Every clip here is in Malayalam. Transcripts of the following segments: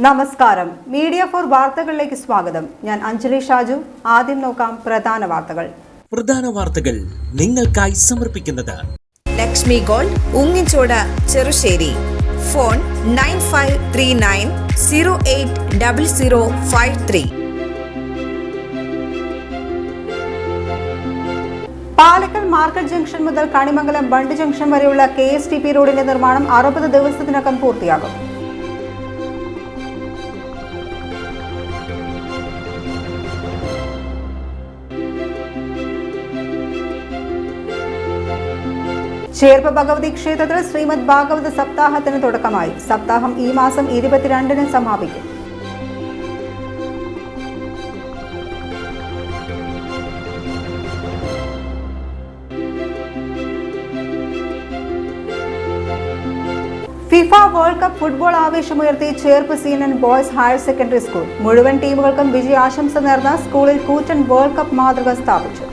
നമസ്കാരം. മീഡിയ ഫോർ വാർത്തകളിലേക്ക് സ്വാഗതം. ഞാൻ അഞ്ജലി ഷാജു. ആദ്യം നോക്കാം പ്രധാന വാർത്തകൾ നിങ്ങൾക്കായി സമർപ്പിക്കുന്നത് Lakshmi gold, Ungichod, Cherussery. Phone 9539080053. Palakkal market junction മുതൽ കണിമംഗലം ബണ്ട് ജംഗ്ഷൻ വരെയുള്ള KSTP റോഡിന്റെ നിർമ്മാണം 60 ദിവസത്തിനകം പൂർത്തിയാകും. ചേർപ്പ് ഭഗവതി ക്ഷേത്രത്തിൽ ശ്രീമദ് ഭാഗവത സപ്താഹത്തിന് തുടക്കമായി. സപ്താഹം ഈ മാസം 22-ന് സമാപിക്കും. ഫിഫ വേൾഡ് കപ്പ് ഫുട്ബോൾ ആവേശമുയർത്തി Cherpu CNN boys higher secondary school. മുഴുവൻ ടീമുകൾക്കും വിജയാശംസ നേർന്ന സ്കൂളിൽ കൂറ്റൻ വേൾഡ് കപ്പ് മാതൃക സ്ഥാപിച്ചു.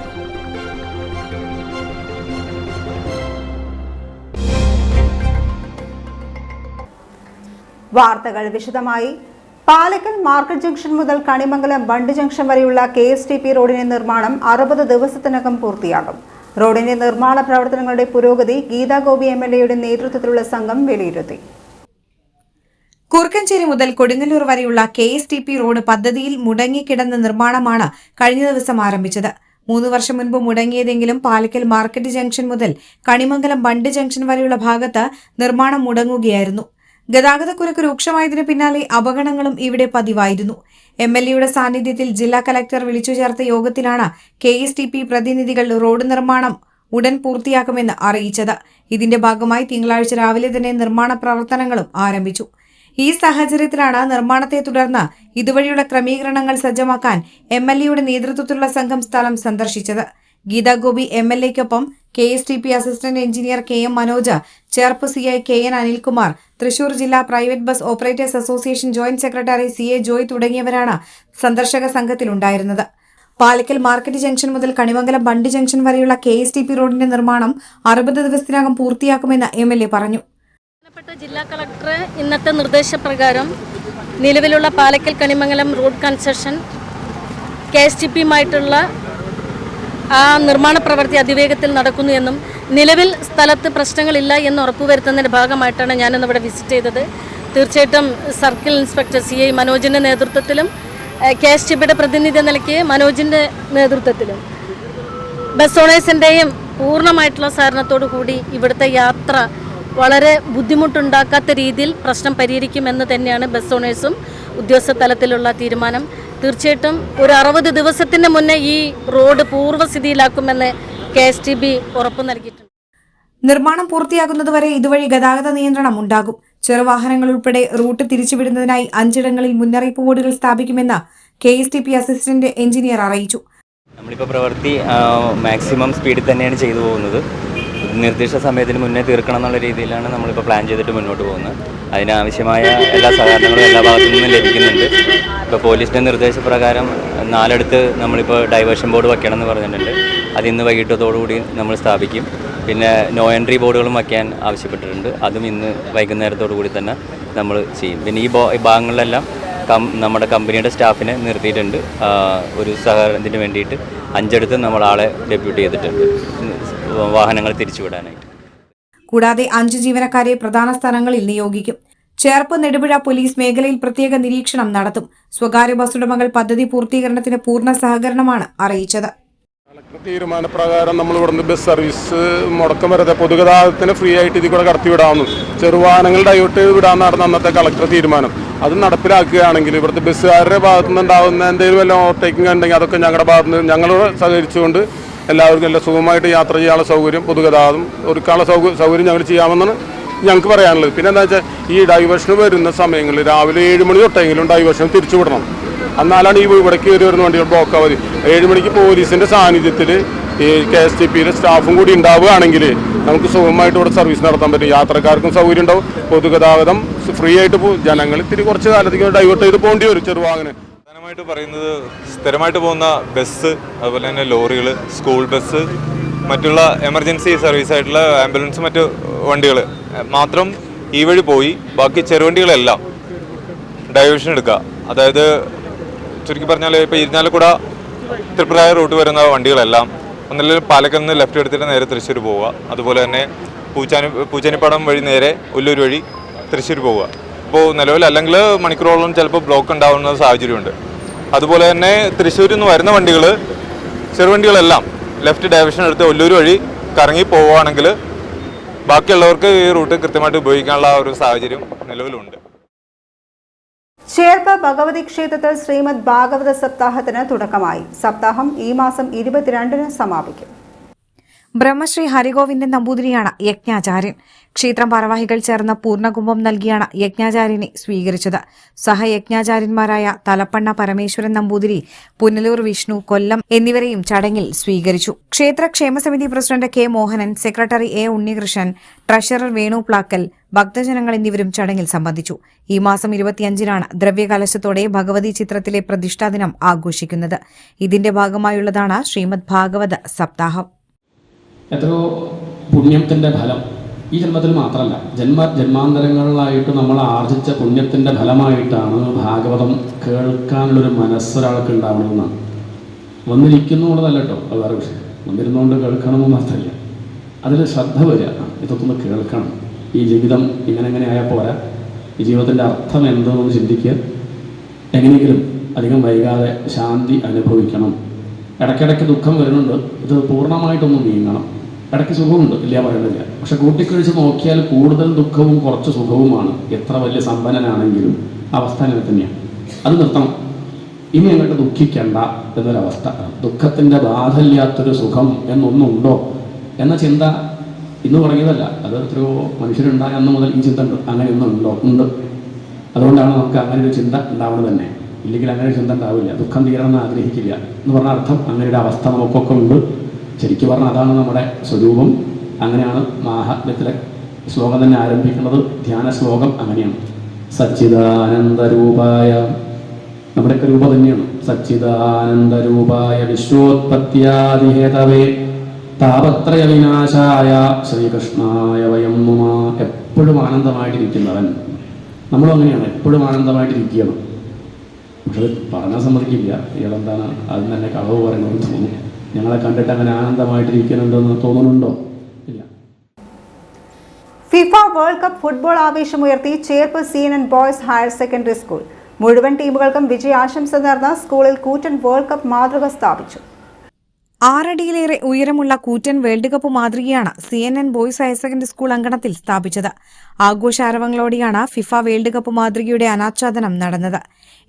വാർത്തകൾ വിശദമായി. പാലക്കൽ മാർക്കറ്റ് ജംഗ്ഷൻ മുതൽ കണിമംഗലം ബണ്ട് ജംഗ്ഷൻ വരെയുള്ള KSTP റോഡിന്റെ നിർമ്മാണം 60 ദിവസത്തിനകം പൂർത്തിയാകും. റോഡിന്റെ നിർമ്മാണ പ്രവർത്തനങ്ങളുടെ പുരോഗതി ഗീതാ ഗോപി MLAയുടെ നേതൃത്വത്തിലുള്ള സംഘം വിലയിരുത്തി. കുറുക്കഞ്ചേരി മുതൽ കൊടുങ്ങല്ലൂർ വരെയുള്ള KSTP റോഡ് പദ്ധതിയിൽ മുടങ്ങിക്കിടന്ന നിർമ്മാണമാണ് കഴിഞ്ഞ ദിവസം ആരംഭിച്ചത്. 3 വർഷം മുൻപ് മുടങ്ങിയതെങ്കിലും പാലക്കൽ മാർക്കറ്റ് ജംഗ്ഷൻ മുതൽ കണിമംഗലം ബണ്ട് ജംഗ്ഷൻ വരെയുള്ള ഭാഗത്ത് നിർമ്മാണം മുടങ്ങുകയായിരുന്നു. ഗതാഗതക്കുരുക്ക് രൂക്ഷമായതിനു പിന്നാലെ അപകടങ്ങളും ഇവിടെ പതിവായിരുന്നു. MLAയുടെ സാന്നിധ്യത്തിൽ ജില്ലാ കലക്ടർ വിളിച്ചു ചേർത്ത യോഗത്തിലാണ് KSTP പ്രതിനിധികൾ റോഡ് നിർമ്മാണം ഉടൻ പൂർത്തിയാക്കുമെന്ന് അറിയിച്ചത്. ഇതിന്റെ ഭാഗമായി തിങ്കളാഴ്ച രാവിലെ തന്നെ നിർമ്മാണ പ്രവർത്തനങ്ങളും ആരംഭിച്ചു. ഈ സാഹചര്യത്തിലാണ് നിർമ്മാണത്തെ തുടർന്ന് ഇതുവഴിയുള്ള ക്രമീകരണങ്ങൾ സജ്ജമാക്കാൻ MLAയുടെ നേതൃത്വത്തിലുള്ള സംഘം സ്ഥലം സന്ദർശിച്ചത്. ഗീതാ ഗോപി MLAയ്ക്കൊപ്പം KSTP assistant engineer KM Manoj, Cherpu CI KN Anilkumar, Thrissur ജില്ലാ private bus operators association joint secretary CA Joy തുടങ്ങിയവരാണ് സന്ദർശക സംഘത്തിലുണ്ടായിരുന്നത്. പാലക്കൽ മാർക്കറ്റ് ജംഗ്ഷൻ മുതൽ കണിമംഗലം ബണ്ട് ജംഗ്ഷൻ വരെയുള്ള KSTP റോഡിന്റെ നിർമ്മാണം 60 ദിവസത്തിനകം പൂർത്തിയാക്കുമെന്ന് MLA പറഞ്ഞു. ജില്ലാ കളക്ടർ ഇന്നത്തെ നിർദ്ദേശപ്രകാരം നിലവിലുള്ള പാലക്കൽ കണിമംഗലം റോഡ് കൺസ്ട്രക്ഷൻ KSTPയുമായിട്ടുള്ള ആ നിർമ്മാണ പ്രവൃത്തി അതിവേഗത്തിൽ നടക്കുന്നു എന്നും നിലവിൽ സ്ഥലത്ത് പ്രശ്നങ്ങളില്ല എന്ന് ഉറപ്പുവരുത്തുന്നതിൻ്റെ ഭാഗമായിട്ടാണ് ഞാനിന്ന് ഇവിടെ വിസിറ്റ് ചെയ്തത്. തീർച്ചയായിട്ടും സർക്കിൾ ഇൻസ്പെക്ടർ CI മനോജിൻ്റെ നേതൃത്വത്തിലും KSTPയുടെ പ്രതിനിധി നിലയ്ക്ക് മനോജിൻ്റെ നേതൃത്വത്തിലും ബസ് ഓണേഴ്സിൻ്റെയും പൂർണ്ണമായിട്ടുള്ള സഹകരണത്തോടു കൂടി ഇവിടുത്തെ യാത്ര വളരെ ബുദ്ധിമുട്ടുണ്ടാക്കാത്ത രീതിയിൽ പ്രശ്നം പരിഹരിക്കുമെന്ന് തന്നെയാണ് ബസ് ഓണേഴ്സും ഉദ്യോഗസ്ഥ തലത്തിലുള്ള തീരുമാനം. തീർച്ചയായിട്ടും ഒരു 60 ദിവസത്തിന് മുന്നേ ഈ റോഡ് പൂർവ്വസ്ഥിതിയിലാക്കുമെന്ന് KSTP ഉറപ്പു നൽകിയിട്ടുണ്ട്. നിർമ്മാണം പൂർത്തിയാകുന്നതുവരെ ഇതുവഴി ഗതാഗത നിയന്ത്രണം ഉണ്ടാകും. ചെറുവാഹനങ്ങൾ ഉൾപ്പെടെ റൂട്ട് തിരിച്ചുവിടുന്നതിനായി 5 ഇടങ്ങളിൽ മുന്നറിയിപ്പ് ബോർഡുകൾ സ്ഥാപിക്കുമെന്ന് KSTP അസിസ്റ്റന്റ് എഞ്ചിനീയർ അറിയിച്ചു. നമ്മളിപ്പോൾ പ്രവൃത്തി മാക്സിമം സ്പീഡിൽ തന്നെയാണ് ചെയ്തു പോകുന്നത്. നിർദ്ദിഷ്ട സമയത്തിന് മുന്നേ തീർക്കണം എന്നുള്ള രീതിയിലാണ് നമ്മളിപ്പോൾ പ്ലാൻ ചെയ്തിട്ട് മുന്നോട്ട് പോകുന്നത്. അതിനാവശ്യമായ എല്ലാ സഹകരണങ്ങളും എല്ലാ ഭാഗത്തു നിന്നും ലഭിക്കുന്നുണ്ട്. ഇപ്പോൾ പോലീസിൻ്റെ നിർദ്ദേശപ്രകാരം 4 നമ്മളിപ്പോൾ ഡൈവേർഷൻ ബോർഡ് വയ്ക്കണം എന്ന് പറഞ്ഞിട്ടുണ്ട്. അത് ഇന്ന് വൈകിട്ടത്തോടുകൂടി നമ്മൾ സ്ഥാപിക്കും. പിന്നെ നോ എൻട്രി ബോർഡുകളും വയ്ക്കാൻ ആവശ്യപ്പെട്ടിട്ടുണ്ട്. അതും ഇന്ന് വൈകുന്നേരത്തോടു കൂടി തന്നെ നമ്മൾ ചെയ്യും. പിന്നെ ഈ ഭാഗങ്ങളിലെല്ലാം നമ്മുടെ കമ്പനിയുടെ സ്റ്റാഫിനെ നിർത്തിയിട്ടുണ്ട്. ഒരു സഹകരണത്തിന് വേണ്ടിയിട്ട് 5 നമ്മൾ ആളെ ഡെപ്യൂട്ട് ചെയ്തിട്ടുണ്ട് വാഹനങ്ങൾ തിരിച്ചുവിടാനായിട്ട്. കൂടാതെ 5 ജീവനക്കാരെ പ്രധാന സ്ഥലങ്ങളിൽ നിയോഗിക്കും. ചേർപ്പ് നെടുപുഴ പോലീസ് മേഖലയിൽ പ്രത്യേക നിരീക്ഷണം നടത്തും. സ്വകാര്യ ബസ്സുടമകൾ പദ്ധതി പൂർത്തീകരണത്തിന് പൂർണ്ണ സഹകരണമാണ് അറിയിച്ചത്. കളക്ടർ തീരുമാനപ്രകാരം നമ്മൾ ഇവിടുന്ന് ബസ് സർവീസ് മുടക്കം വരാതെ പൊതുഗതാഗതത്തിന് ഫ്രീ ആയിട്ട് ഇതിൽ കൂടെ കടത്തിവിടാമെന്നും ചെറുവാഹനങ്ങൾ ഡൈവേർട്ട് ചെയ്ത് വിടാമെന്നാണ് അന്നത്തെ കളക്ടർ തീരുമാനം. അത് നടപ്പിലാക്കുകയാണെങ്കിൽ ഇവിടുത്തെ ബസ്സുകാരുടെ ഭാഗത്തു നിന്നുണ്ടാകുന്ന എന്തെങ്കിലും വല്ല ഓവർടേക്കിംഗ് ഉണ്ടെങ്കിൽ അതൊക്കെ ഞങ്ങളുടെ ഭാഗത്ത് നിന്ന് ഞങ്ങളോട് സഹകരിച്ചുകൊണ്ട് എല്ലാവർക്കും എല്ലാം സുഖമായിട്ട് യാത്ര ചെയ്യാനുള്ള സൗകര്യം, പൊതുഗതാഗതം ഒരുക്കാനുള്ള സൗകര്യം ഞങ്ങൾ ചെയ്യാമെന്നാണ് ഞങ്ങൾക്ക് പറയാനുള്ളത്. പിന്നെ എന്താ വെച്ചാൽ ഈ ഡൈവേർഷന് വരുന്ന സമയങ്ങളിൽ രാവിലെ 7 മണി തൊട്ടെങ്കിലും ഡൈവേർഷൻ തിരിച്ചു വിടണം. എന്നാലാണ് ഈ ഇവിടേക്ക് കയറി വരുന്ന വണ്ടികൾ ബ്ലോക്ക് ആവാതെ. 7 മണിക്ക് പോലീസിൻ്റെ സാന്നിധ്യത്തിൽ ഈ KSTPയിലെ സ്റ്റാഫും കൂടി ഉണ്ടാവുകയാണെങ്കിൽ നമുക്ക് സുഖമായിട്ട് ഇവിടെ സർവീസ് നടത്താൻ പറ്റും. യാത്രക്കാർക്കും സൗകര്യം ഉണ്ടാവും, പൊതുഗതാഗതം ഫ്രീ ആയിട്ട് പോകും. ജനങ്ങൾ ഇത്തിരി കുറച്ച് കാലത്തേക്ക് ഡൈവേർട്ട് ചെയ്ത് പോകേണ്ടി വരും ചെറുവാഹനം. പ്രധാനമായിട്ട് പറയുന്നത് സ്ഥിരമായിട്ട് പോകുന്ന ബസ്, അതുപോലെ തന്നെ ലോറികൾ, സ്കൂൾ ബസ്, മറ്റുള്ള എമർജൻസി സർവീസ് ആയിട്ടുള്ള ആംബുലൻസ്, മറ്റു വണ്ടികൾ മാത്രം ഈ വഴി പോയി ബാക്കി ചെറുവണ്ടികളെല്ലാം ഡൈവേഷൻ എടുക്കുക. അതായത് ചുരുക്കി പറഞ്ഞാൽ ഇപ്പോൾ ഇരിഞ്ഞാലക്കുട തൃപ്രായ റൂട്ട് വരുന്ന വണ്ടികളെല്ലാം ഒന്നല്ലെങ്കിൽ പാലക്കൽ നിന്ന് ലെഫ്റ്റ് എടുത്തിട്ട് നേരെ തൃശ്ശൂർ പോവുക. അതുപോലെ തന്നെ പൂച്ചാനിപ്പാടം വഴി നേരെ ഒല്ലൂർ വഴി തൃശ്ശൂർ പോവുക. അപ്പോൾ നിലവിൽ അല്ലെങ്കിൽ മണിക്കൂറോളം ചിലപ്പോൾ ബ്ലോക്ക് ഉണ്ടാകുന്ന സാഹചര്യമുണ്ട്. അതുപോലെ തന്നെ തൃശ്ശൂരിൽ നിന്ന് വരുന്ന വണ്ടികൾ ചെറുവണ്ടികളെല്ലാം ലെഫ്റ്റ് ഡൈവേഷൻ എടുത്ത് ഒല്ലൂർ വഴി കറങ്ങി പോവുകയാണെങ്കിൽ ബാക്കിയുള്ളവർക്ക് ഈ റൂട്ട് കൃത്യമായിട്ട് ഉപയോഗിക്കാനുള്ള ഒരു സാഹചര്യം നിലവിലുണ്ട്. ചേർപ്പ് ഭഗവതി ക്ഷേത്രത്തിൽ ശ്രീമദ് ഭാഗവത സപ്താഹത്തിന് തുടക്കമായി. സപ്താഹം ഈ മാസം 22-ന് സമാപിക്കും. ബ്രഹ്മശ്രീ ഹരിഗോവിന്ദൻ നമ്പൂതിരിയാണ് യജ്ഞാചാര്യൻ. ക്ഷേത്രം ഭാരവാഹികൾ ചേർന്ന് പൂർണ്ണകുംഭം നൽകിയാണ് യജ്ഞാചാര്യനെ സ്വീകരിച്ചത്. സഹയജ്ഞാചാര്യന്മാരായ തലപ്പണ്ണ പരമേശ്വരൻ നമ്പൂതിരി, പുനലൂർ വിഷ്ണു, കൊല്ലം എന്നിവരെയും ചടങ്ങിൽ സ്വീകരിച്ചു. ക്ഷേത്ര ക്ഷേമസമിതി president K Mohanan, secretary A Unnikrishnan, treasurer Venu Plakkal, ഭക്തജനങ്ങൾ എന്നിവരും ചടങ്ങിൽ സംബന്ധിച്ചു. ഈ മാസം 25-നാണ് ദ്രവ്യകലശത്തോടെ ഭഗവതി ചിത്രത്തിലെ പ്രതിഷ്ഠാദിനം ആഘോഷിക്കുന്നത്. ഇതിന്റെ ഭാഗമായുള്ളതാണ് ശ്രീമദ് ഭാഗവത സപ്താഹം. എത്രയോ പുണ്യത്തിൻ്റെ ഫലം ഈ ജന്മത്തിൽ മാത്രമല്ല, ജന്മാന്തരങ്ങളിലായിട്ട് നമ്മൾ ആർജിച്ച പുണ്യത്തിൻ്റെ ഫലമായിട്ടാണ് ഭാഗവതം കേൾക്കാനുള്ളൊരു മനസ്സൊരാൾക്ക് ഉണ്ടാവണമെന്നാണ്. വന്നിരിക്കുന്നുള്ളതല്ല കേട്ടോ, അത് വേറെ വിഷയം. വന്നിരുന്നുകൊണ്ട് കേൾക്കണമെന്ന് അർത്ഥമില്ല. അതിൽ ശ്രദ്ധ വരിക, ഇതൊക്കെ ഒന്ന് കേൾക്കണം. ഈ ജീവിതം ഇങ്ങനെ ആയാൽ പോരാ, ഈ ജീവിതത്തിൻ്റെ അർത്ഥം എന്തെന്ന് ചിന്തിക്കുക. എങ്ങനെയെങ്കിലും അധികം വൈകാതെ ശാന്തി അനുഭവിക്കണം. ഇടയ്ക്കിടയ്ക്ക് ദുഃഖം വരുന്നുണ്ട്, ഇത് പൂർണ്ണമായിട്ടൊന്നും നീങ്ങണം. ഇടയ്ക്ക് സുഖമുണ്ട്, ഇല്ല പറയുന്നില്ല. പക്ഷെ കൂട്ടിക്കഴിച്ച് നോക്കിയാൽ കൂടുതൽ ദുഃഖവും കുറച്ച് സുഖവുമാണ്. എത്ര വലിയ സമ്പന്നനാണെങ്കിലും അവസ്ഥ അങ്ങനെ തന്നെയാണ്. അത് നിർത്തണം. ഇനി അങ്ങോട്ട് ദുഃഖിക്കണ്ട എന്നൊരവസ്ഥ. ദുഃഖത്തിൻ്റെ ബാധയില്ലാത്തൊരു സുഖം എന്നൊന്നുണ്ടോ എന്ന ചിന്ത ഇന്ന് തുടങ്ങിയതല്ല. അത് എത്രയോ മനുഷ്യരുണ്ടായ അന്ന് മുതൽ ഈ ചിന്ത ഉണ്ട്. അങ്ങനെ ഒന്നുണ്ടോ? ഉണ്ട്. അതുകൊണ്ടാണ് നമുക്ക് അങ്ങനെ ഒരു ചിന്ത ഉണ്ടാവുന്നത് തന്നെ. ഇല്ലെങ്കിൽ അങ്ങനെ ഒരു ചിന്ത ഉണ്ടാവില്ല. ദുഃഖം തീരണമെന്ന് ആഗ്രഹിക്കില്ല എന്ന് പറഞ്ഞ അർത്ഥം അങ്ങനെ ഒരു അവസ്ഥ നമുക്കൊക്കെ ഉണ്ട്. ശരിക്കും പറഞ്ഞാൽ അതാണ് നമ്മുടെ സ്വരൂപം. അങ്ങനെയാണ് മാഹാത്മ്യത്തിലെ ശ്ലോകം തന്നെ ആരംഭിക്കുന്നത്. ധ്യാന ശ്ലോകം അങ്ങനെയാണ്. സച്ചിദാനന്ദരൂപായ, നമ്മുടെയൊക്കെ രൂപം തന്നെയാണ്. സച്ചിദാനന്ദരൂപായ വിശ്വോത്പത്യാദിഹേതവേ താപത്രയ വിനാശായ ശ്രീകൃഷ്ണായ വയം നുമ. എപ്പോഴും ആനന്ദമായിട്ടിരിക്കുന്നവൻ. നമ്മളും അങ്ങനെയാണ്, എപ്പോഴും ആനന്ദമായിട്ടിരിക്കുകയാണ്. പക്ഷെ അത് പറഞ്ഞാൽ സമ്മതിക്കില്ല. ഇയാളെന്താണ് അതിന് തന്നെ കളവ് പറയണമെന്ന് തോന്നുന്നു. ഞങ്ങളെ കണ്ടിട്ട് അങ്ങനെ ആനന്ദമായിട്ടിരിക്കുന്നുണ്ടെന്ന് തോന്നുന്നുണ്ടോ? ഇല്ല. ഫിഫ വേൾഡ് കപ്പ് ഫുട്ബോൾ ആവേശമുയർത്തി Cherpu CNN boys higher secondary school. മുഴുവൻ ടീമുകൾക്കും വിജയാശംസ നേർന്ന സ്കൂളിൽ കൂറ്റൻ വേൾഡ് കപ്പ് മാതൃക സ്ഥാപിച്ചു. 6 അടിയിലേറെ ഉയരമുള്ള കൂറ്റൻ വേൾഡ് കപ്പ് മാതൃകയാണ് CNN boys higher secondary school അങ്കണത്തിൽ സ്ഥാപിച്ചത്. ആഘോഷാരവങ്ങളോടെയാണ് ഫിഫ വേൾഡ് കപ്പ് മാതൃകയുടെ അനാച്ഛാദനം നടന്നത്.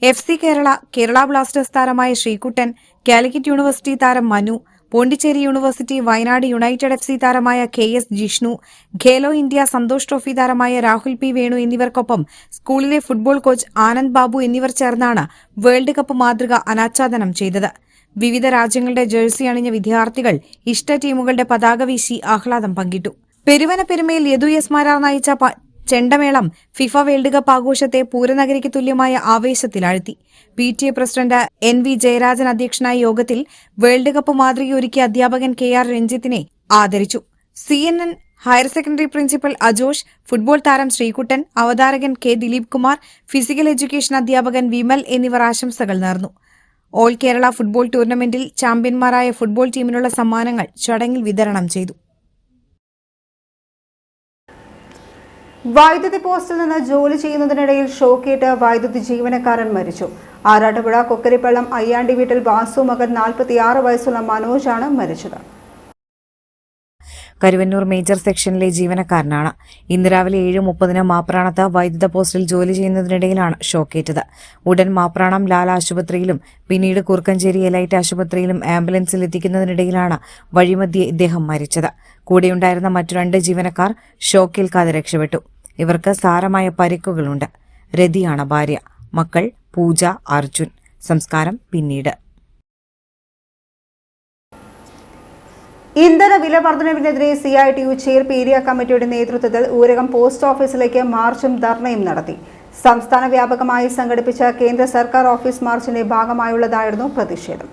FC കേരള ബ്ലാസ്റ്റേഴ്സ് താരമായ ശ്രീകുട്ടൻ, കാലിക്കറ്റ് യൂണിവേഴ്സിറ്റി താരം Manu, Pondicherry university, Wayanad united FC താരമായ KS Jishnu, Khelo India Santosh trophy താരമായ രാഹുൽ P വേണു എന്നിവർക്കൊപ്പം സ്കൂളിലെ ഫുട്ബോൾ കോച്ച് ആനന്ദ് ബാബു എന്നിവർ ചേർന്നാണ് വേൾഡ് കപ്പ് മാതൃക അനാച്ഛാദനം ചെയ്തത്. വിവിധ രാജ്യങ്ങളുടെ ജേഴ്സി അണിഞ്ഞ വിദ്യാർത്ഥികൾ ഇഷ്ട ടീമുകളുടെ പതാക വീശി ആഹ്ലാദം പങ്കിട്ടു. പെരുവന പെരുമയിൽ യദു എസ് മാരാർ നയിച്ച ചെണ്ടമേളം ഫിഫ വേൾഡ് കപ്പ് ആഘോഷത്തെ പൂരനഗരിക്ക് തുല്യമായ ആവേശത്തിലാഴ്ത്തി. PTA പ്രസിഡന്റ് NV ജയരാജൻ അധ്യക്ഷനായ യോഗത്തിൽ വേൾഡ് കപ്പ് മാതൃകയൊരുക്കിയ അധ്യാപകൻ KR രഞ്ജിത്തിനെ ആദരിച്ചു. CNN higher secondary principal Ajosh, football താരം ശ്രീകുട്ടൻ, അവതാരകൻ K Dileep Kumar, physical education അധ്യാപകൻ വിമൽ എന്നിവർ ആശംസകൾ നേർന്നു. ഓൾ കേരള ഫുട്ബോൾ ടൂർണമെന്റിൽ ചാമ്പ്യന്മാരായ ഫുട്ബോൾ ടീമിനുള്ള സമ്മാനങ്ങൾ ചടങ്ങിൽ വിതരണം ചെയ്തു. വൈദ്യുതി പോസ്റ്റിൽ നിന്ന് ജോലി ചെയ്യുന്നതിനിടയിൽ ഷോക്കേറ്റ് വൈദ്യുതി ജീവനക്കാരൻ മരിച്ചു. ആറാട്ടുപുഴ കൊക്കരിപ്പള്ളം അയ്യാണ്ടി വീട്ടിൽ വാസു മകൻ 46 വയസ്സുള്ള മനോജാണ് മരിച്ചത്. കരുവന്നൂർ മേജർ സെക്ഷനിലെ ജീവനക്കാരനാണ്. ഇന്ന് രാവിലെ 7:30 മാപ്രാണത്ത് വൈദ്യുത പോസ്റ്റിൽ ജോലി ചെയ്യുന്നതിനിടയിലാണ് ഷോക്കേറ്റത്. ഉടൻ മാപ്രാണം ലാൽ ആശുപത്രിയിലും പിന്നീട് കുറുക്കഞ്ചേരി എലൈറ്റ് ആശുപത്രിയിലും ആംബുലൻസിൽ എത്തിക്കുന്നതിനിടയിലാണ് വഴിമധ്യേ ഇദ്ദേഹം മരിച്ചത്. കൂടെയുണ്ടായിരുന്ന മറ്റു 2 ജീവനക്കാർ ഷോക്കേൽക്കാതെ രക്ഷപ്പെട്ടു. ഇവർക്ക് സാരമായ പരിക്കുകളുണ്ട്. രതിയാണ് ഭാര്യ. മക്കൾ പൂജ, അർജുൻ. സംസ്കാരം പിന്നീട്. ഇന്ധന വില വർധനവിനെതിരെ CITU ചേർപ്പ് ഏരിയ കമ്മിറ്റിയുടെ നേതൃത്വത്തിൽ ഊരകം പോസ്റ്റ് ഓഫീസിലേക്ക് മാർച്ചും ധർണയും നടത്തി. സംസ്ഥാന വ്യാപകമായി സംഘടിപ്പിച്ച കേന്ദ്ര സർക്കാർ ഓഫീസ് മാർച്ചിന്റെ ഭാഗമായുള്ളതായിരുന്നു പ്രതിഷേധം.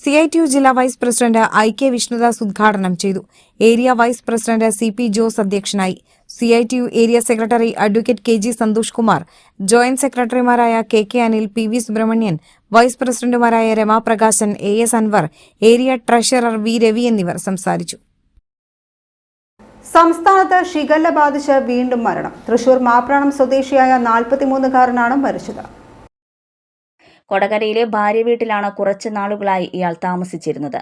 CITU ജില്ലാ വൈസ് പ്രസിഡന്റ് IK വിഷ്ണുദാസ് ഉദ്ഘാടനം ചെയ്തു. Area vice president CP Jose അധ്യക്ഷനായി. CITU area secretary advocate KG Santhosh Kumar, joint സെക്രട്ടറിമാരായ KK Anil, PV Subrahmanyan, vice പ്രസിഡന്റുമാരായ Ramaprakashan, AS Anwar, area treasurer V Ravi എന്നിവർ സംസാരിച്ചു. സംസ്ഥാനത്ത് ഷിഗല്ല ബാധിച്ച് വീണ്ടും മരണം. തൃശൂർ മാപ്രാണം സ്വദേശിയായ 43-കാരനാണ് മരിച്ചത്. കൊടകരയിലെ ഭാര്യ വീട്ടിലാണ് കുറച്ച് നാളുകളായി ഇയാൾ താമസിച്ചിരുന്നത്.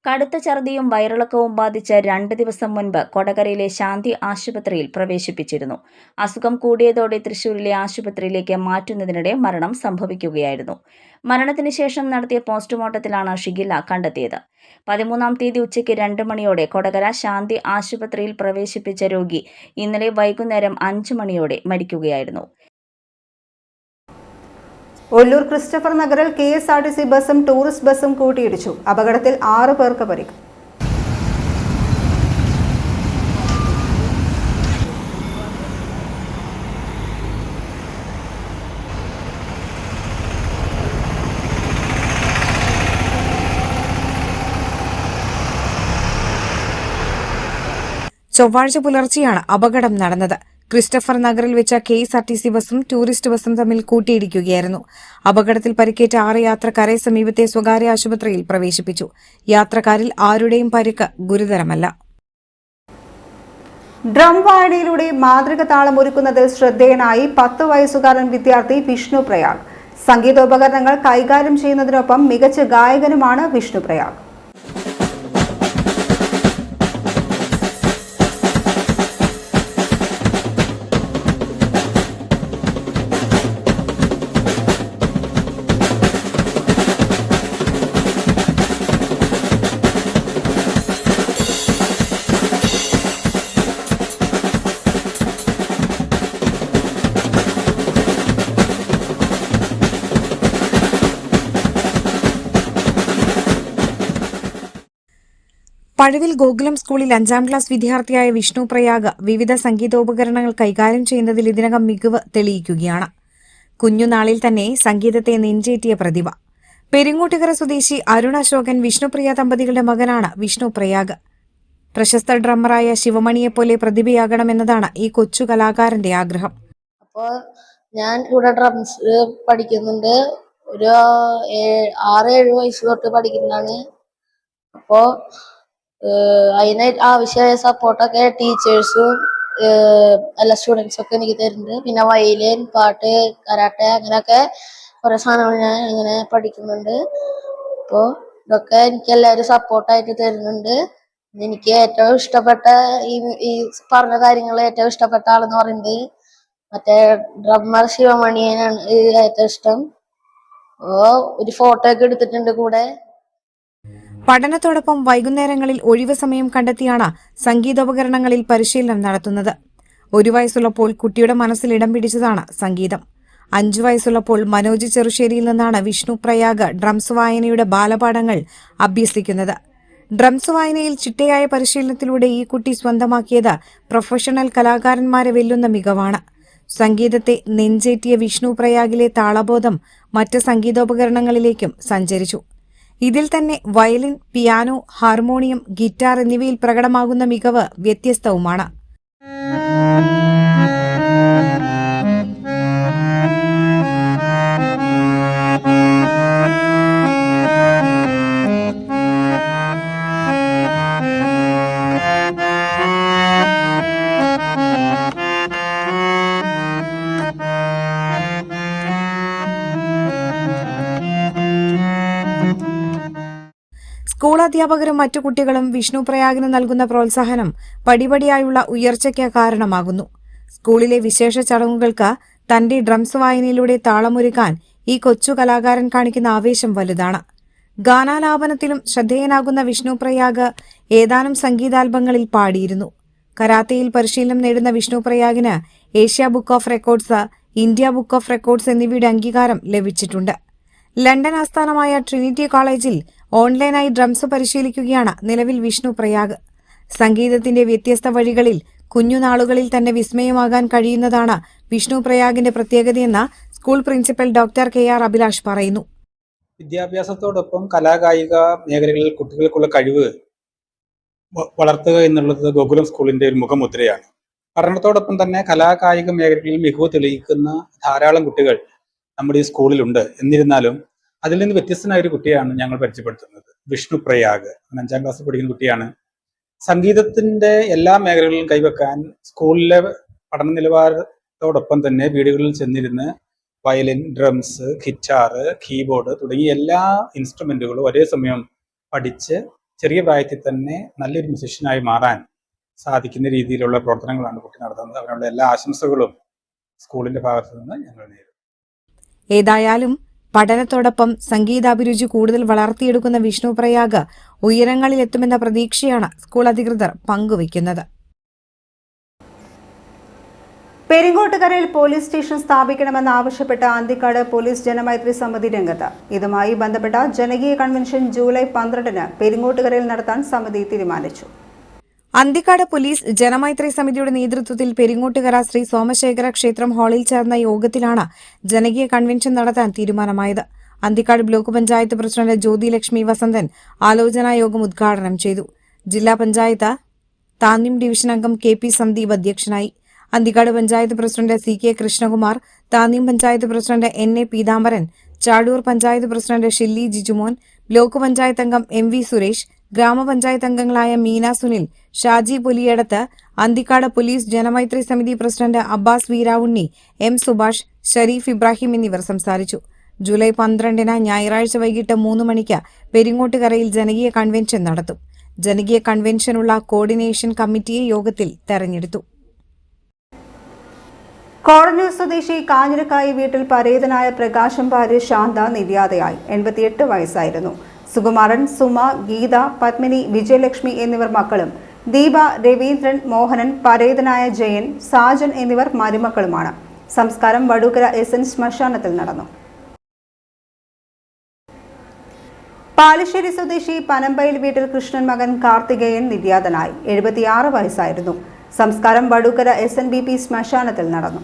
കടുത്ത ഛർദിയും വയറിളക്കവും ബാധിച്ച് 2 ദിവസം മുൻപ് കൊടകരയിലെ ശാന്തി ആശുപത്രിയിൽ പ്രവേശിപ്പിച്ചിരുന്നു. അസുഖം കൂടിയതോടെ തൃശൂരിലെ ആശുപത്രിയിലേക്ക് മാറ്റുന്നതിനിടെ മരണം സംഭവിക്കുകയായിരുന്നു. മരണത്തിന് ശേഷം നടത്തിയ പോസ്റ്റ്മോർട്ടത്തിലാണ് ഷിഗല്ല കണ്ടെത്തിയത്. 13-ാം തീയതി ഉച്ചയ്ക്ക് 2 മണിയോടെ കൊടകര ശാന്തി ആശുപത്രിയിൽ പ്രവേശിപ്പിച്ച രോഗി ഇന്നലെ വൈകുന്നേരം 5 മണിയോടെ മരിക്കുകയായിരുന്നു. ഒല്ലൂർ ക്രിസ്റ്റഫർ നഗറിൽ KSRTC ബസും ടൂറിസ്റ്റ് ബസും കൂട്ടിയിടിച്ചു. അപകടത്തിൽ 6 പേർക്ക് പരിക്ക്. ചൊവ്വാഴ്ച പുലർച്ചെയാണ് അപകടം നടന്നത്. ക്രിസ്റ്റഫർ നഗറിൽ വെച്ച KSRTC ബസും ടൂറിസ്റ്റ് ബസും തമ്മിൽ കൂട്ടിയിടിക്കുകയായിരുന്നു. അപകടത്തിൽ പരിക്കേറ്റ 6 യാത്രക്കാരെ സമീപത്തെ സ്വകാര്യ ആശുപത്രിയിൽ പ്രവേശിപ്പിച്ചു. യാത്രക്കാരിൽ ആരുടെയും പരിക്ക് ഗുരുതരമല്ല. ഡ്രം വായനയിലൂടെ മാതൃക താളമൊരുക്കുന്നതിൽ ശ്രദ്ധേയനായി 10 വയസ്സുകാരൻ വിദ്യാർത്ഥി വിഷ്ണു പ്രയാഗ്. സംഗീതോപകരണങ്ങൾ കൈകാര്യം ചെയ്യുന്നതിനൊപ്പം മികച്ച ഗായകനുമാണ് വിഷ്ണു പ്രയാഗ്. പഴുവിൽ ഗോകുലം സ്കൂളിൽ 5-ാം ക്ലാസ് വിദ്യാർത്ഥിയായ വിഷ്ണു പ്രയാഗ് വിവിധ സംഗീതോപകരണങ്ങൾ കൈകാര്യം ചെയ്യുന്നതിൽ ഇതിനകം മികവ് തെളിയിക്കുകയാണ്. കുഞ്ഞുനാളിൽ തന്നെ സംഗീതത്തെ നെഞ്ചേറ്റിയ പ്രതിഭ. പെരിങ്ങോട്ടുകര സ്വദേശി അരുൺ അശോകൻ വിഷ്ണുപ്രിയ ദമ്പതികളുടെ മകനാണ് വിഷ്ണു പ്രയാഗ്. പ്രശസ്ത ഡ്രമ്മറായ ശിവമണിയെപ്പോലെ പ്രതിഭയാകണമെന്നതാണ് ഈ കൊച്ചു കലാകാരന്റെ ആഗ്രഹം. അപ്പോൾ ഞാൻ ഇവിടെ ഡ്രംസ് പഠിക്കുന്നുണ്ട്. ഒരു 6-7 വയസ്സ് തൊട്ട് പഠിക്കുന്നതാണ്. അപ്പോൾ അതിന് ആവശ്യമായ സപ്പോർട്ടൊക്കെ ടീച്ചേഴ്സും എല്ലാ സ്റ്റുഡൻസും ഒക്കെ എനിക്ക് തരുന്നുണ്ട്. പിന്നെ വയലിൻ, പാട്ട്, കരാട്ടെ, അങ്ങനെയൊക്കെ കുറെ സാധനങ്ങൾ ഞാൻ അങ്ങനെ പഠിക്കുന്നുണ്ട്. അപ്പോൾ ഇതൊക്കെ എനിക്ക് എല്ലാവരും സപ്പോർട്ടായിട്ട് തരുന്നുണ്ട്. എനിക്ക് ഏറ്റവും ഇഷ്ടപ്പെട്ട ഈ പറഞ്ഞ കാര്യങ്ങൾ ഏറ്റവും ഇഷ്ടപ്പെട്ട ആളെന്ന് പറയുന്നത് മറ്റേ ഡ്രമ്മർ ശിവമണിയനാണ് ഏറ്റവും ഇഷ്ടം. ഒരു ഫോട്ടോ ഒക്കെ എടുത്തിട്ടുണ്ട് കൂടെ. പഠനത്തോടൊപ്പം വൈകുന്നേരങ്ങളിൽ ഒഴിവ് സമയം കണ്ടെത്തിയാണ് സംഗീതോപകരണങ്ങളിൽ പരിശീലനം നടത്തുന്നത്. 1 വയസ്സുള്ളപ്പോൾ കുട്ടിയുടെ മനസ്സിൽ ഇടം പിടിച്ചതാണ് സംഗീതം. 5 വയസ്സുള്ളപ്പോൾ മനോജ് ചെറുശ്ശേരിയിൽ നിന്നാണ് വിഷ്ണു പ്രയാഗ് ഡ്രംസ് വായനയുടെ ബാലപാഠങ്ങൾ അഭ്യസിക്കുന്നത്. ഡ്രംസ് വായനയിൽ ചിട്ടയായ പരിശീലനത്തിലൂടെ ഈ കുട്ടി സ്വന്തമാക്കിയത് പ്രൊഫഷണൽ കലാകാരന്മാരെ വെല്ലുന്ന മികവാണ്. സംഗീതത്തെ നെഞ്ചേറ്റിയ വിഷ്ണു പ്രയാഗിലെ താളബോധം മറ്റ് സംഗീതോപകരണങ്ങളിലേക്കും സഞ്ചരിച്ചു. ഇതിൽ തന്നെ വയലിൻ, പിയാനോ, ഹാർമോണിയം, ഗിറ്റാർ എന്നിവയിൽ പ്രകടമാകുന്ന മികവ് വ്യത്യസ്തവുമാണ്. സ്കൂൾ അധ്യാപകരും മറ്റു കുട്ടികളും വിഷ്ണു പ്രയാഗിന് നൽകുന്ന പ്രോത്സാഹനം പടിപടിയായുള്ള ഉയർച്ചയ്ക്ക് കാരണമാകുന്നു. സ്കൂളിലെ വിശേഷ ചടങ്ങുകൾക്ക് തന്റെ ഡ്രംസ് വായനയിലൂടെ താളമൊരുക്കാൻ ഈ കൊച്ചു കലാകാരൻ കാണിക്കുന്ന ആവേശം വലുതാണ്. ഗാനാലാപനത്തിലും ശ്രദ്ധേയനാകുന്ന വിഷ്ണു പ്രയാഗ് ഏതാനും സംഗീതാൽബങ്ങളിൽ പാടിയിരുന്നു. കരാത്തയിൽ പരിശീലനം നേടുന്ന വിഷ്ണു പ്രയാഗിന് Asia book of records, India book of records എന്നിവയുടെ അംഗീകാരം ലഭിച്ചിട്ടുണ്ട്. ലണ്ടൻ ആസ്ഥാനമായ ട്രിനിറ്റി കോളേജിൽ ഓൺലൈനായി ഡ്രംസ് പരിശീലിക്കുകയാണ് നിലവിൽ വിഷ്ണു പ്രയാഗ്. സംഗീതത്തിന്റെ വ്യത്യസ്ത വഴികളിൽ കുഞ്ഞുനാളുകളിൽ തന്നെ വിസ്മയമാകാൻ കഴിയുന്നതാണ് വിഷ്ണു പ്രയാഗിന്റെ പ്രത്യേകതയെന്ന് school principal doctor KR Abhilash പറയുന്നു. വിദ്യാഭ്യാസത്തോടൊപ്പം കലാകായിക മേഖലകളിൽ കുട്ടികൾക്കുള്ള കഴിവ് വളർത്തുക എന്നുള്ളത് ഗോകുലം സ്കൂളിന്റെ ഒരു മുഖമുദ്രയാണ്. പഠനത്തോടൊപ്പം തന്നെ കലാകായിക മേഖലകളിൽ മികവ് തെളിയിക്കുന്ന ധാരാളം കുട്ടികൾ നമ്മുടെ ഈ സ്കൂളിലുണ്ട്. എന്നിരുന്നാലും അതിൽ നിന്ന് വ്യത്യസ്തനായ ഒരു കുട്ടിയാണ് ഞങ്ങൾ പരിചയപ്പെടുത്തുന്നത്. വിഷ്ണു പ്രയാഗ്, 5ാം ക്ലാസ്സിൽ പഠിക്കുന്ന കുട്ടിയാണ്. സംഗീതത്തിന്റെ എല്ലാ മേഖലകളിലും കൈവെക്കാൻ സ്കൂളിലെ പഠന നിലവാരത്തോടൊപ്പം തന്നെ വീടുകളിൽ ചെന്നിരുന്ന് വയലിൻ, ഡ്രംസ്, ഗിറ്റാർ, കീബോർഡ് തുടങ്ങിയ എല്ലാ ഇൻസ്ട്രുമെന്റുകളും ഒരേ സമയം പഠിച്ച് ചെറിയ പ്രായത്തിൽ തന്നെ നല്ലൊരു മ്യൂസിഷ്യനായി മാറാൻ സാധിക്കുന്ന രീതിയിലുള്ള പ്രവർത്തനങ്ങളാണ് കുട്ടി നടത്തുന്നത്. അവരുടെ എല്ലാ ആശംസകളും സ്കൂളിന്റെ ഭാഗത്തു നിന്ന് ഞങ്ങൾ നേരിടും. ഏതായാലും പഠനത്തോടൊപ്പം സംഗീതാഭിരുചി കൂടുതൽ വളർത്തിയെടുക്കുന്ന വിഷ്ണു പ്രയാഗ് ഉയരങ്ങളിലെത്തുമെന്ന പ്രതീക്ഷയാണ് സ്കൂൾ അധികൃതർ പങ്കുവയ്ക്കുന്നത്. പെരിങ്ങോട്ടുകരയിൽ പോലീസ് സ്റ്റേഷൻ സ്ഥാപിക്കണമെന്നാവശ്യപ്പെട്ട അന്തിക്കാട് പോലീസ് ജനമൈത്രി സമിതി രംഗത്ത്. ഇതുമായി ബന്ധപ്പെട്ട ജനകീയ കൺവെൻഷൻ ജൂലൈ 12-ന് പെരിങ്ങോട്ടുകരയിൽ നടത്താൻ സമിതി തീരുമാനിച്ചു. അന്തിക്കാട് പോലീസ് ജനമൈത്രി സമിതിയുടെ നേതൃത്വത്തിൽ പെരിങ്ങോട്ടുകര ശ്രീ സോമശേഖര ക്ഷേത്രം ഹാളിൽ ചേർന്ന യോഗത്തിലാണ് ജനകീയ കൺവെൻഷൻ നടത്താൻ തീരുമാനമായത്. അന്തിക്കാട് ബ്ലോക്ക് പഞ്ചായത്ത് പ്രസിഡന്റ് ജ്യോതി ലക്ഷ്മി വസന്തൻ ആലോചനാ യോഗം ഉദ്ഘാടനം ചെയ്തു. ജില്ലാ പഞ്ചായത്ത് താന്യം ഡിവിഷൻ അംഗം കെ പി സന്ദീപ് അധ്യക്ഷനായി. Anthikad panchayat president C K Krishnakumar, Thanyam panchayat president N A Peethambaran, Chadur panchayat president Shilly Jijumon, block panchayat അംഗം എം വി സുരേഷ്, ഗ്രാമപഞ്ചായത്ത് അംഗങ്ങളായ മീന സുനിൽ, ഷാജി പുലിയടത്ത്, അന്തിക്കാട് പോലീസ് ജനമൈത്രി സമിതി പ്രസിഡന്റ് അബ്ബാസ് വീരാവുണ്ണി, എം സുഭാഷ്, ഷരീഫ് ഇബ്രാഹിം എന്നിവർ സംസാരിച്ചു. ജൂലൈ 12-ന് ഞായറാഴ്ച വൈകിട്ട് 3 മണിക്ക് പെരിങ്ങോട്ടുകരയിൽ ജനകീയ കൺവെൻഷൻ നടത്തും. ജനകീയ കൺവെൻഷനുള്ള കോർഡിനേഷൻ കമ്മിറ്റിയെ യോഗത്തിൽ തെരഞ്ഞെടുത്തു. കോടന്നൂർ സ്വദേശി കാഞ്ഞിരക്കായി വീട്ടിൽ പരേതനായ പ്രകാശം ഭാര്യ ശാന്ത നിര്യാതയായി. 88 വയസ്സായിരുന്നു. സുകുമാരൻ, സുമ, ഗീത, പത്മിനി, വിജയലക്ഷ്മി എന്നിവർ മക്കളും ദീപ, രവീന്ദ്രൻ, മോഹനൻ, പരേതനായ ജയൻ, സാജൻ എന്നിവർ മരുമക്കളുമാണ്. സംസ്കാരം വടൂക്കര എസ് എൻ ശ്മശാനത്തിൽ നടന്നു. പാലശ്ശേരി സ്വദേശി പനമ്പയിൽ വീട്ടിൽ കൃഷ്ണൻ മകൻ കാർത്തികേയൻ നിര്യാതനായി. 76 വയസ്സായിരുന്നു. സംസ്കാരം വടൂക്കര SNBP ശ്മശാനത്തിൽ നടന്നു.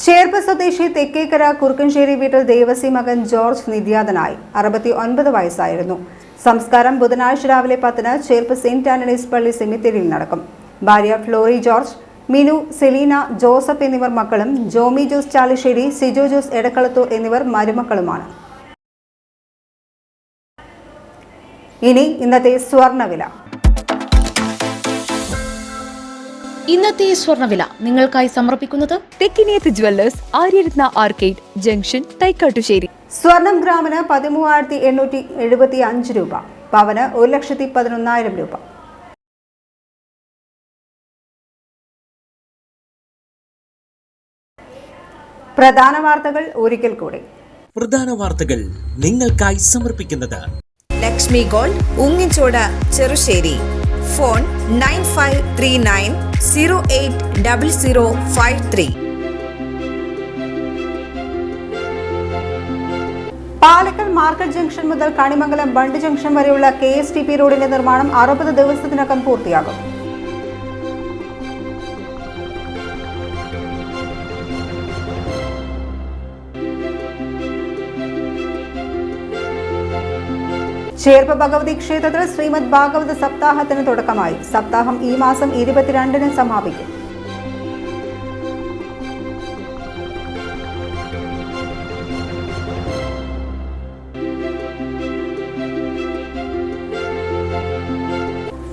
ചേർപ്പ് സ്വദേശി തെക്കേക്കര കുറുക്കഞ്ചേരി വീട്ടിൽ ദേവസി മകൻ ജോർജ് നിര്യാതനായി. 69 വയസ്സായിരുന്നു. സംസ്കാരം ബുധനാഴ്ച രാവിലെ 10-ന് ചേർപ്പ് സെന്റ് ആന്റണീസ് പള്ളി സെമിത്തേരിയിൽ നടക്കും. ഭാര്യ ഫ്ലോറി ജോർജ്, മിനു, സെലീന, ജോസഫ് എന്നിവർ മക്കളും ജോമി ജോസ് ചാലിശ്ശേരി, സിജോ ജോസ് എടക്കളത്തൂർ എന്നിവർ മരുമക്കളുമാണ്. ഇനി ഇന്നത്തെ സ്വർണ്ണവില. ഇന്നത്തെ സ്വർണ്ണവില നിങ്ങൾക്കായി സമർപ്പിക്കുന്നത് Thekkiniyath jewellers, Aryaratna arcade junction, Thaikkattussery. സ്വർണം ഗ്രാമിന് 13,875 രൂപ, പവന് 1,11,000 രൂപ. പ്രധാന വാർത്തകൾ ഒരിക്കൽ കൂടി. പ്രധാന വാർത്തകൾ നിങ്ങൾക്കായി സമർപ്പിക്കുന്നത് Lakshmi gold, Ungichod, Cherussery. Phone 9539080053. Palakkal market junction മുതൽ കണിമംഗലം ബണ്ട് ജംഗ്ഷൻ വരെയുള്ള KSTP റോഡിന്റെ നിർമ്മാണം 60 ദിവസത്തിനകം പൂർത്തിയാകും. ചേർപ്പ് ഭഗവതി ക്ഷേത്രത്തിൽ ശ്രീമദ് ഭാഗവത സപ്താഹത്തിന് തുടക്കമായി. സപ്താഹം ഈ മാസം 22-ന് സമാപിക്കും.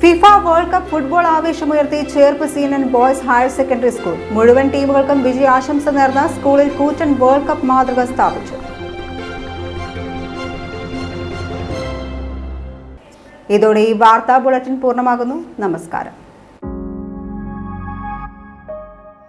ഫിഫ വേൾഡ് കപ്പ് ഫുട്ബോൾ ആവേശമുയർത്തി Cherpu CNN boys higher secondary school. മുഴുവൻ ടീമുകൾക്കും വിജയാശംസ നേർന്ന സ്കൂളിൽ കൂറ്റൻ വേൾഡ് കപ്പ് മാതൃക സ്ഥാപിച്ചു. ഇതോടെ ഈ വാർത്താ ബുള്ളറ്റിൻ പൂർണ്ണമാകുന്നു. നമസ്കാരം.